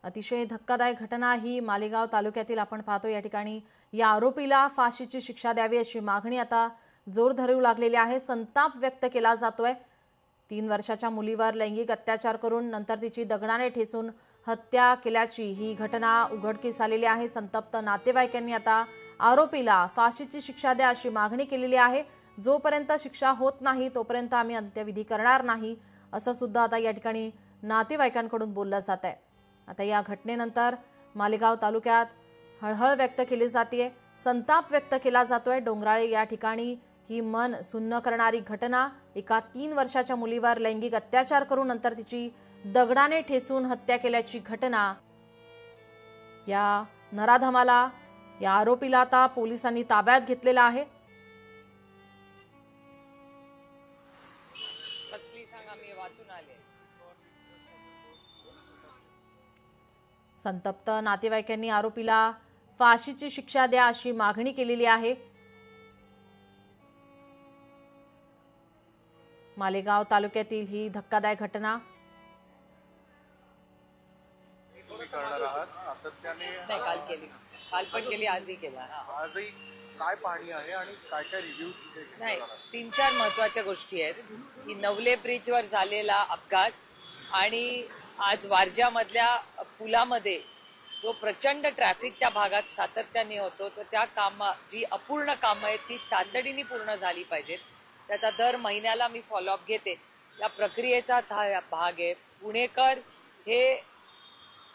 अतिशय धक्कादायक घटना ही मालेगाव तालुक्यातील आपण पाहतो। या ठिकाणी या आरोपीला फाशीची शिक्षा द्यावी अशी मागणी आता जोर धरू लागलेली आहे। संताप व्यक्त केला जातोय। 3 वर्षाच्या मुलीवर लैंगिक अत्याचार करून नंतर तिची दगडाने ठेचून हत्या केल्याची ही घटना उघडकीस आलेली आहे। संतप्त नातेवाईकांनी आता आरोपीला फाशीची शिक्षा द्या अशी मागणी केलेली आहे। जोपर्यंत शिक्षा होत नाही तोपर्यंत आम्ही अंत्यविधी करणार नाही असं सुद्धा आता या ठिकाणी नातेवाईकांकडून बोललं जात आहे। आता या घटनेनंतर मालेगाव तालुक्यात हळहळ व्यक्त केली जाते, संताप व्यक्त केला जातोय। डोंगराळे या ठिकाणी ही मन सुन्न करणारी घटना, एका 3 वर्षाच्या मुलीवर लैंगिक अत्याचार करून नंतर तिची दगडाने ठेचून हत्या केल्याची घटना। या नराधमाला, या आरोपीला आता पोलिसांनी ताब्यात घेतलेला आहे। संतप्त नातेवाईकांनी आरोपीला फाशीची शिक्षा द्या अशी मागणी केलेली आहे। मालेगाव तालुक्यातील ही धक्कादायक घटना। काल पण केली, आजही केला। आजही काय पाणी आहे आणि काय काय रिव्ह्यू नाही, 3-4 महत्त्वाच्या गोष्टी आहेत की नवले ब्रिजवर झालेला अपघात आणि आज वारजामधल्या पुलामध्ये जो प्रचंड ट्रॅफिक त्या भागात सातत्याने होतो, तर त्या जी अपूर्ण कामं आहेत ती तातडीने पूर्ण झाली पाहिजेत। त्याचा दर महिन्याला मी फॉलोअप घेते, या प्रक्रियेचाच हा भाग आहे। पुणेकर हे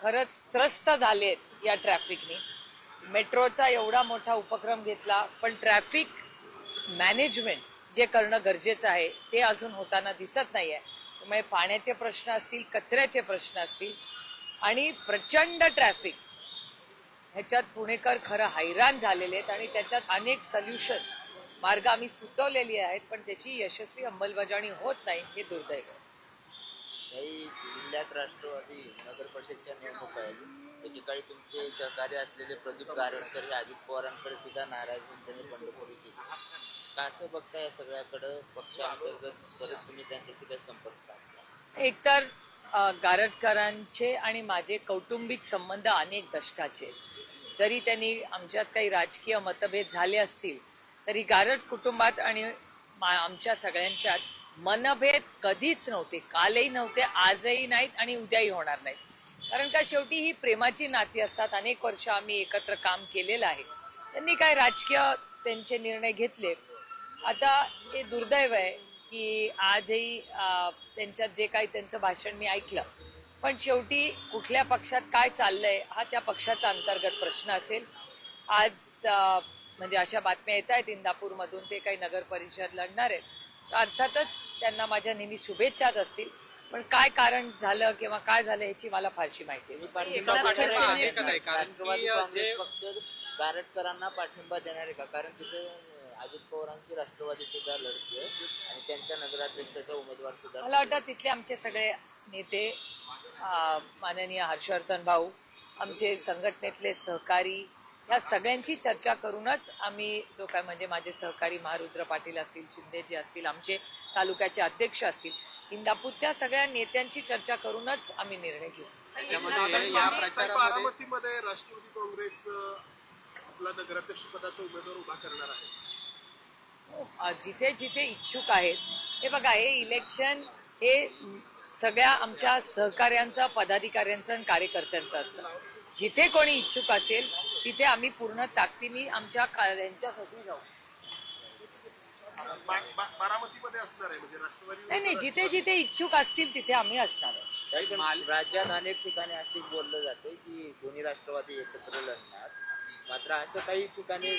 खरंच त्रस्त झालेत या ट्रॅफिकनी। मेट्रोचा एवढा मोठा उपक्रम घेतला, पण ट्रॅफिक मॅनेजमेंट जे करणं गरजेचं आहे ते अजून होताना दिसत नाही आहे। त्यामुळे पाण्याचे प्रश्न असतील, कचऱ्याचे प्रश्न असतील आणि प्रचंड ट्रॅफिक, ह्याच्यात पुणेकर खरं हैराण झालेले आहेत आणि त्याच्यात अनेक सोल्युशन्स मार्ग आम्ही सुचवलेली आहेत, पण त्याची यशस्वी अंमलबजावणी होत नाही, हे दुर्दैव आहे। जिल्ह्यात राष्ट्रवादी नगर परिषदच्या निवडणूक आहेत, एकेकाळी तुमचे सहकारी असलेले प्रदीप गारटकर हे अजित पवारांकडे सुद्धा नाराज होऊन त्यांनी बंडखोरी केली। कसं बघता या सगळ्याकडे पक्षांतर्गत परत तुम्ही त्यांच्याशी काय संपर्क साधला? एकतर गारटकरांचे आणि माझे कौटुंबिक संबंध अनेक दशकाचे, जरी त्यांनी आमच्यात काही राजकीय मतभेद झाले असतील तरी गारट कुटुंबात आणि आमच्या सगळ्यांच्यात मनभेद कधीच नव्हते, कालही नव्हते, आजही नाहीत आणि उद्याही होणार नाहीत। कारण का शेवटी ही प्रेमाची नाती असतात। अनेक वर्ष आम्ही एकत्र काम केलेलं आहे। त्यांनी काय राजकीय त्यांचे निर्णय घेतले। आता हे दुर्दैव आहे की आजही त्यांच्यात जे काही त्यांचं भाषण मी ऐकलं, पण शेवटी कुठल्या पक्षात काय चाललंय हा त्या पक्षाचा अंतर्गत प्रश्न असेल। आज म्हणजे अशा बातम्या येत आहेत इंदापूरमधून ते काही नगर परिषद लढणार आहेत, अर्थातच त्यांना माझ्या नेहमी शुभेच्छाच असतील, पण काय कारण झालं किंवा काय झालं याची मला फारशी माहिती नाही। पक्ष गारटकरांना पाठिंबा देणार आहे का? कारण तिथे अजित पवारांची राष्ट्रवादी सुद्धा लढते आणि त्यांच्या नगराध्यक्षाचा उमेदवार सुद्धा। मला वाटतं तिथले आमचे सगळे नेते, माननीय हर्षवर्धन भाऊ, आमचे संघटनेतले सहकारी, या सगळ्यांची चर्चा करूनच आम्ही जो काय म्हणजे माझे सहकारी महारुद्र पाटील असतील, शिंदेजी असतील, आमचे तालुक्याचे अध्यक्ष असतील, इंदापूरच्या सगळ्या नेत्यांची चर्चा करूनच आम्ही निर्णय घेऊ। बारामतीमध्ये राष्ट्रवादी काँग्रेस आपला नगराध्यक्ष पदाचा उमेदवार उभा करणार आहे। जिथे जिथे इच्छुक आहेत, हे बघा, हे इलेक्शन हे सगळ्या आमच्या सहकार्यांचं, पदाधिकाऱ्यांचं आणि कार्यकर्त्यांचं असतं। जिथे कोणी इच्छुक असेल तिथे आम्ही पूर्ण ताकदीने आमच्या यांच्यासाठी जाऊ। बारामतीमध्ये असणार आहे म्हणजे राष्ट्रवादी? नाही, जिथे जिथे इच्छुक असतील तिथे आम्ही असणार आहे। राज्यात अनेक ठिकाणी असे बोललं जाते की दोन्ही राष्ट्रवादी एकत्र लढणार, मात्र असं काही ठिकाणी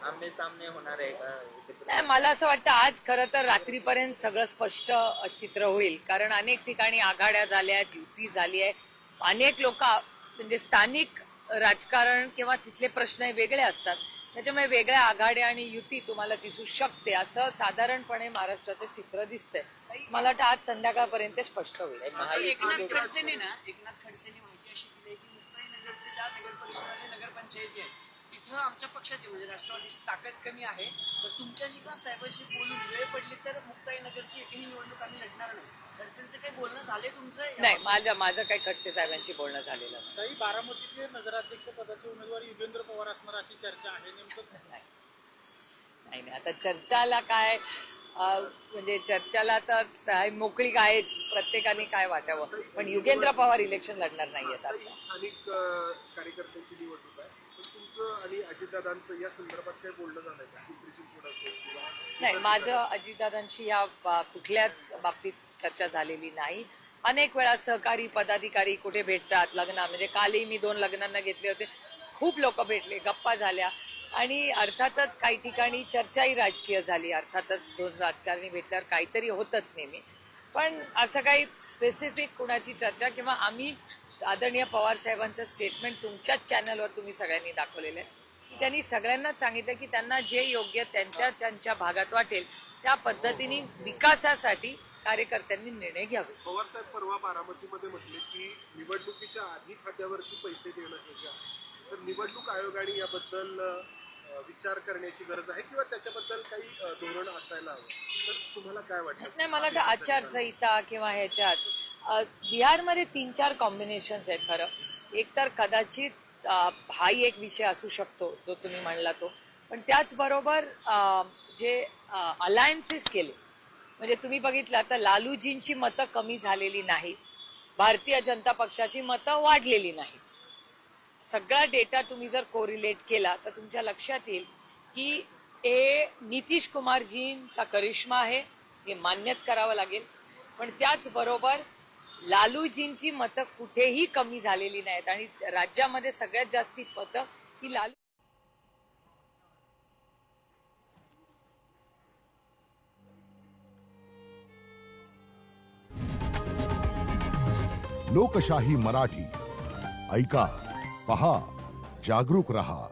आमने सामने होणार आहे का? मला असं वाटतं आज खरं तर रात्रीपर्यंत सगळं स्पष्ट चित्र होईल, कारण अनेक ठिकाणी आघाड्या झाल्या, युती झाली आहे। अनेक लोक म्हणजे स्थानिक राजकारण किंवा तिथले प्रश्न वेगळे असतात, त्याच्यामुळे वेगळ्या आघाड्या आणि युती तुम्हाला दिसू शकते, असं साधारणपणे महाराष्ट्राचं चित्र दिसतंय। मला वाटतं आज संध्याकाळपर्यंत स्पष्ट होईल। एकनाथ खडसेंनी माहिती अशी दिली की मुक्ताईनगरचे ज्या नगर परिषद आणि नगरपंचायती आहेत आमच्या पक्षाची म्हणजे राष्ट्रवादीची ताकद कमी आहे, तर तुमच्याशी किंवा साहेबांशी बोलून वेळ पडली तर मुक्ताईनगरची एकही निवडणूक आम्ही लढणार नाही. खडसेंचं काही बोलणं झाले तुमचं? नाही, माझं काही खडसे साहेबांशी बोलणं झालेलं नाही. काही बारामतीचे नगराध्यक्ष पदाचे उमेदवार युगेंद्र पवार असणार अशी चर्चा आहे. नेमकं नाही, आता चर्चाला काय म्हणजे चर्चाला तर मोकळीक आहेच, प्रत्येकाने काय वाटावं, पण युगेंद्र पवार इलेक्शन लढणार नाहीयेत. आता ही स्थानिक कार्यकर्त्यांची निवडणूक आहे, पण तुमचं आणि अजितदादांचं या संदर्भात काही बोलणं झालंय का? पिंपरी चिंचवड असेल किंवा नाही, माझं अजितदादांशी या कुठल्याच बाबतीत चर्चा झालेली नाही. अनेक वेळा सहकारी पदाधिकारी कुठे भेटतात, लग्न म्हणजे कालही मी 2 लग्नांना घेतले होते, खूप लोक भेटले, गप्पा झाल्या आणि अर्थातच काही ठिकाणी चर्चाही राजकीय झाली. अर्थातच 2 राजकारणी भेटल्यावर काहीतरी होतच नेहमी, पण असं काही स्पेसिफिक कुणाची चर्चा किंवा आम्ही आदरणीय पवार साहेबांचं स्टेटमेंट तुमच्याच चॅनलवर तुम्ही सगळ्यांनी दाखवलेलं आहे. त्यांनी सगळ्यांना सांगितलं की त्यांना जे योग्य त्यांच्या भागात वाटेल त्या पद्धतीने विकासासाठी कार्यकर्त्यांनी निर्णय घ्यावे. पवार साहेब परवा बारामतीमध्ये म्हटले की निवडणुकीच्या आधी खात्यावरती पैसे देणं हे आहे, तर निवडणूक आयोगाने याबद्दल विचार करण्याची गरज आहे किंवा त्याच्याबद्दल काही धोरण असायला हवं, तर तुम्हाला काय वाटतं? नाही, मला वाटतं आचारसंहिता किंवा ह्याच्यात बिहारमध्ये 3-4 कॉम्बिनेशन्स आहेत खरं. एक तर कदाचित हाही एक विषय असू शकतो जो तुम्ही म्हणला तो, पण त्याचबरोबर जे अलायन्सेस केले म्हणजे तुम्ही बघितलं तर लालूजींची मतं कमी झालेली नाहीत, भारतीय जनता पक्षाची मतं वाढलेली नाहीत. सगळा डेटा तुम्ही जर कोरिलेट केला तर तुमच्या लक्षात येईल की हे नितीश कुमारजींचा करिश्मा आहे, हे मान्यच करावं लागेल, पण त्याचबरोबर लालूजींची मतं कुठेही कमी झालेली नाहीत आणि राज्यामध्ये सगळ्यात जास्ती मतं ही लालू. लोकशाही मराठी ऐका, पहा, जागरूक रहा.